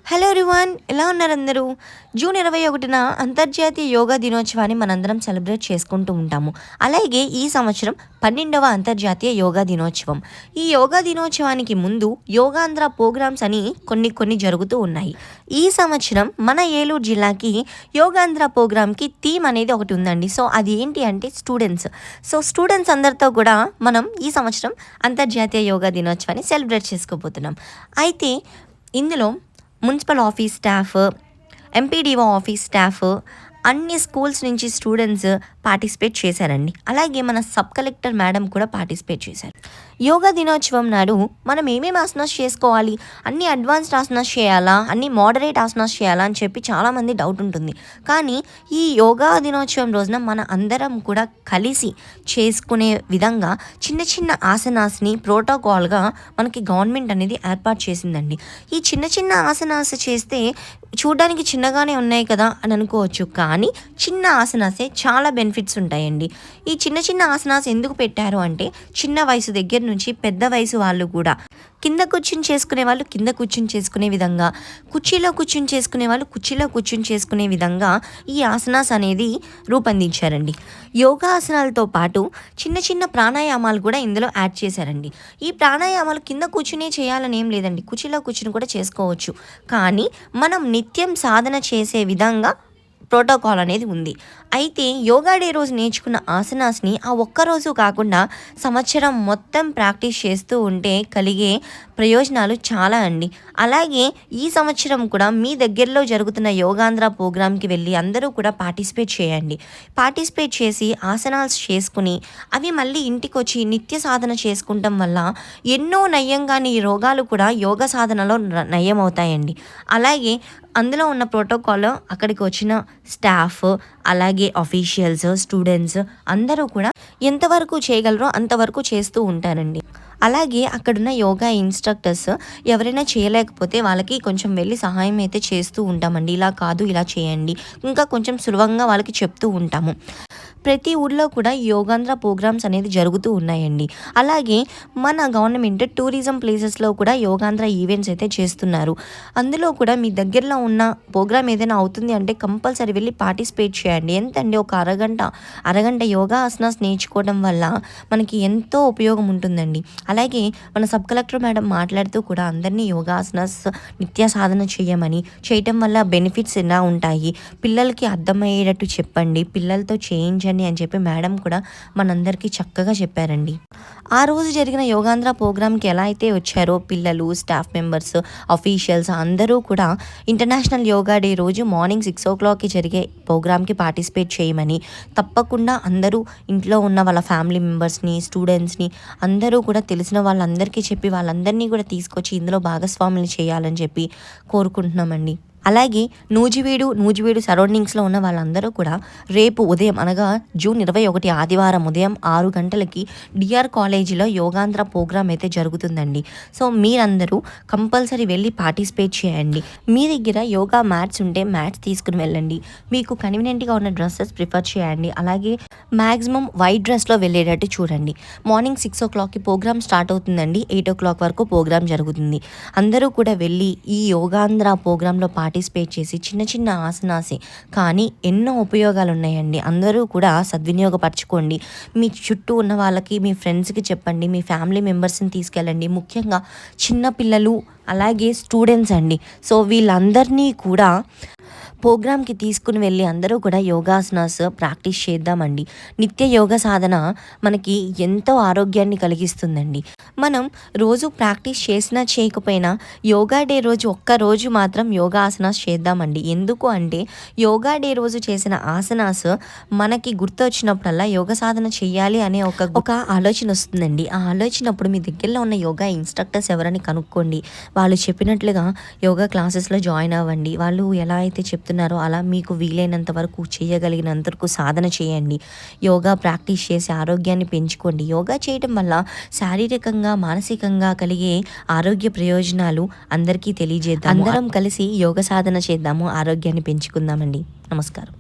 Hello everyone, ఎలా ఉన్నారు అందరూ? జూన్ 21న అంతర్జాతీయ యోగా దినోత్సవాన్ని మనందరం సెలబ్రేట్ చేసుకుంటూ ఉంటాము. అలాగే ఈ సంవత్సరం 12వ అంతర్జాతీయ యోగా దినోత్సవం. ఈ యోగా దినోత్సవానికి ముందు యోగాంధ్ర ప్రోగ్రామ్స్ అని కొన్ని జరుగుతూ ఉన్నాయి. ఈ సంవత్సరం మన ఏలూరు జిల్లాకి యోగాంధ్ర ప్రోగ్రామ్కి థీమ్ అనేది ఒకటి ఉందండి. సో అది ఏంటి అంటే స్టూడెంట్స్ అందరితో కూడా మనం ఈ సంవత్సరం అంతర్జాతీయ యోగా దినోత్సవాన్ని సెలబ్రేట్ చేసుకోబోతున్నాం. అయితే ఇందులో municipal office staff, MPDO office staff, అన్ని స్కూల్స్ నుంచి స్టూడెంట్స్ పార్టిసిపేట్ చేశారండి. అలాగే మన సబ్ కలెక్టర్ మేడం కూడా పార్టిసిపేట్ చేశారు. యోగా దినోత్సవం నాడు మనం ఏమేమి ఆసనాస్ చేసుకోవాలి, అన్ని అడ్వాన్స్డ్ ఆసనాస్ చేయాలా, అన్ని మోడరేట్ ఆసనాస్ చేయాలా అని చెప్పి చాలామంది డౌట్ ఉంటుంది. కానీ ఈ యోగా దినోత్సవం రోజున మన అందరం కూడా కలిసి చేసుకునే విధంగా చిన్న చిన్న ఆసనాస్ని ప్రోటోకాల్గా మనకి గవర్నమెంట్ అనేది ఏర్పాటు చేసిందండి. ఈ చిన్న ఆసనాస్ చేస్తే చూడడానికి చిన్నగానే ఉన్నాయి కదా అని అనుకోవచ్చు, కానీ చిన్న ఆసనాసే చాలా బెనిఫిట్స్ ఉంటాయండి. ఈ చిన్న ఆసనాస్ ఎందుకు పెట్టారు అంటే చిన్న వయసు దగ్గర నుంచి పెద్ద వయసు వాళ్ళు కూడా కింద కూర్చుని చేసుకునే వాళ్ళు కింద కూర్చుని చేసుకునే విధంగా, కుర్చీలో కూర్చుని చేసుకునే వాళ్ళు కుర్చీలో కూర్చుని చేసుకునే విధంగా ఈ ఆసనాస్ అనేది రూపొందించారండి. యోగా ఆసనాలతో పాటు చిన్న ప్రాణాయామాలు కూడా ఇందులో యాడ్ చేశారండి. ఈ ప్రాణాయామాలు కింద కూర్చునే చేయాలని ఏం లేదండి, కుర్చీలో కూర్చుని కూడా చేసుకోవచ్చు. కానీ మనం నిత్యం సాధన చేసే విధంగా ప్రోటోకాల్ అనేది ఉంది. అయితే యోగా డే రోజు నేర్చుకున్న ఆసనాస్ని ఆ ఒక్కరోజు కాకుండా సంవత్సరం మొత్తం ప్రాక్టీస్ చేస్తూ ఉంటే కలిగే ప్రయోజనాలు చాలా అండి. అలాగే ఈ సంవత్సరం కూడా మీ దగ్గరలో జరుగుతున్న యోగాంధ్ర ప్రోగ్రామ్కి వెళ్ళి అందరూ కూడా పార్టిసిపేట్ చేయండి. పార్టిసిపేట్ చేసి ఆసనాలు చేసుకుని అవి మళ్ళీ ఇంటికి వచ్చి నిత్య సాధన చేసుకుంటాం వల్ల ఎన్నో నయం కాని రోగాలు కూడా యోగా సాధనలో నయం అవుతాయండి. అలాగే అందులో ఉన్న ప్రోటోకాల్ అక్కడికి వచ్చిన స్టాఫ్, అలాగే ఆఫీషియల్స్, స్టూడెంట్స్ అందరూ కూడా ఎంతవరకు చేయగలరో అంతవరకు చేస్తూ ఉంటారండి. అలాగే అక్కడున్న యోగా ఇన్స్ట్రక్టర్స్ ఎవరైనా చేయలేకపోతే వాళ్ళకి కొంచెం వెళ్ళి సహాయం అయితే చేస్తూ ఉంటామండి. ఇలా కాదు ఇలా చేయండి, ఇంకా కొంచెం సులభంగా వాళ్ళకి చెప్తూ ఉంటాము. ప్రతి ఊర్లో కూడా యోగాంధ్ర ప్రోగ్రామ్స్ అనేది జరుగుతూ ఉన్నాయండి. అలాగే మన గవర్నమెంట్ టూరిజం ప్లేసెస్లో కూడా యోగాంధ్ర ఈవెంట్స్ అయితే చేస్తున్నారు. అందులో కూడా మీ దగ్గరలో ఉన్న ప్రోగ్రామ్ ఏదైనా అవుతుంది అంటే కంపల్సరీ వెళ్ళి పార్టిసిపేట్ చేయండి. ఎంతండి, ఒక అరగంట యోగా ఆసనాస్ నేర్చుకోవడం వల్ల మనకి ఎంతో ఉపయోగం ఉంటుందండి. అలాగే మన సబ్ కలెక్టర్ మేడం మాట్లాడుతూ కూడా అందరినీ యోగాసనాస్ నిత్య సాధన చేయటం వల్ల బెనిఫిట్స్ ఎలా ఉంటాయి, పిల్లలకి అర్థమయ్యేటట్టు చెప్పండి, పిల్లలతో చేయించండి అని చెప్పి మేడం కూడా మనందరికీ చక్కగా చెప్పారండి. ఆ రోజు జరిగిన యోగాంధ్ర ప్రోగ్రామ్కి ఎలా అయితే వచ్చారో పిల్లలు, స్టాఫ్ మెంబర్స్, ఆఫీషియల్స్ అందరూ కూడా ఇంటర్నేషనల్ యోగా డే రోజు మార్నింగ్ 6 o'clockకి జరిగే ప్రోగ్రామ్కి పార్టిసిపేట్ చేయమని, తప్పకుండా అందరూ ఇంట్లో ఉన్న వాళ్ళ ఫ్యామిలీ మెంబర్స్ని, స్టూడెంట్స్ని అందరూ కూడా తెలిసిన వాళ్ళందరికీ చెప్పి వాళ్ళందరినీ కూడా తీసుకొచ్చి ఇందులో భాగస్వాములు చేయాలని చెప్పి కోరుకుంటున్నామండి. అలాగే నూజివీడు సరౌండింగ్స్లో ఉన్న వాళ్ళందరూ కూడా రేపు ఉదయం అనగా జూన్ 21 ఆదివారం ఉదయం 6 గంటలకి డిఆర్ కాలేజీలో యోగాంధ్ర ప్రోగ్రామ్ అయితే జరుగుతుందండి. సో మీరందరూ కంపల్సరీ వెళ్ళి పార్టిసిపేట్ చేయండి. మీ దగ్గర యోగా మ్యాట్స్ ఉంటే మ్యాట్స్ తీసుకుని వెళ్ళండి. మీకు కన్వీనియంట్గా ఉన్న డ్రెస్సెస్ ప్రిఫర్ చేయండి. అలాగే మ్యాక్సిమం వైట్ డ్రెస్లో వెళ్ళేటట్టు చూడండి. మార్నింగ్ 6 o'clockకి ప్రోగ్రామ్ స్టార్ట్ అవుతుందండి. 8 o'clock వరకు ప్రోగ్రామ్ జరుగుతుంది. అందరూ కూడా వెళ్ళి ఈ యోగాంధ్ర ప్రోగ్రాంలో పార్టిసిపేట్ చేసి చిన్న ఆసనాసే కానీ ఎన్నో ఉపయోగాలు ఉన్నాయండి. అందరూ కూడా సద్వినియోగపరచుకోండి. మీ చుట్టూ ఉన్న వాళ్ళకి, మీ ఫ్రెండ్స్కి చెప్పండి, మీ ఫ్యామిలీ మెంబర్స్ని తీసుకెళ్ళండి. ముఖ్యంగా చిన్నపిల్లలు అలాగే స్టూడెంట్స్ అండి. సో వీళ్ళందరినీ కూడా ప్రోగ్రామ్కి తీసుకుని వెళ్ళి అందరూ కూడా యోగాసనాస్ ప్రాక్టీస్ చేద్దామండి. నిత్య యోగ సాధన మనకి ఎంతో ఆరోగ్యాన్ని కలిగిస్తుందండి. మనం రోజు ప్రాక్టీస్ చేసినా చేయకపోయినా యోగా డే రోజు ఒక్కరోజు మాత్రం యోగా ఆసనాస్ చేద్దామండి. ఎందుకు అంటే యోగా డే రోజు చేసిన ఆసనాస్ మనకి గుర్తొచ్చినప్పుడల్లా యోగ సాధన చేయాలి అనే ఒక ఆలోచన వస్తుందండి. ఆ ఆలోచనప్పుడు మీ దగ్గరలో ఉన్న యోగా ఇన్స్ట్రక్టర్స్ ఎవరని కనుక్కోండి. వాళ్ళు చెప్పినట్లుగా యోగా క్లాసెస్లో జాయిన్ అవ్వండి. వాళ్ళు ఎలా అయితే చెప్తున్నారో అలా మీకు వీలైనంత వరకు చేయగలిగినంత వరకు సాధన చేయండి. యోగా ప్రాక్టీస్ చేసి ఆరోగ్యాన్ని పెంచుకోండి. యోగా చేయటం వల్ల శారీరకంగా, మానసికంగా కలిగే ఆరోగ్య ప్రయోజనాలు అందరికీ తెలియజేద్దాం. అందరం కలిసి యోగ సాధన చేద్దాము, ఆరోగ్యాన్ని పెంచుకుందామండి. నమస్కారం.